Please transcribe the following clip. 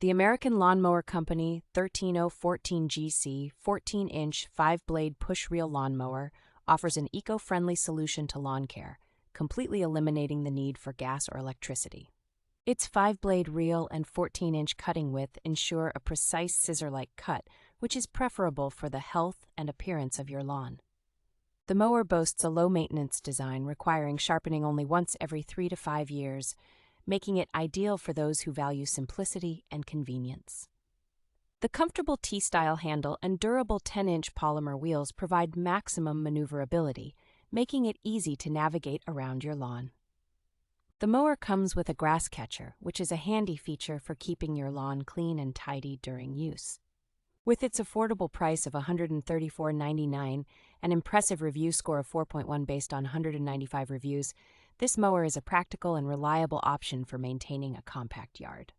The American Lawn Mower Company 1304-14GC 14-inch 5-blade push reel lawn mower offers an eco-friendly solution to lawn care, completely eliminating the need for gas or electricity. Its 5-blade reel and 14-inch cutting width ensure a precise scissor-like cut, which is preferable for the health and appearance of your lawn. The mower boasts a low-maintenance design requiring sharpening only once every 3 to 5 years, making it ideal for those who value simplicity and convenience. The comfortable T-style handle and durable 10-inch polymer wheels provide maximum maneuverability, making it easy to navigate around your lawn. The mower comes with a grass catcher, which is a handy feature for keeping your lawn clean and tidy during use. With its affordable price of $134.99 and impressive review score of 4.1 based on 195 reviews, this mower is a practical and reliable option for maintaining a compact yard.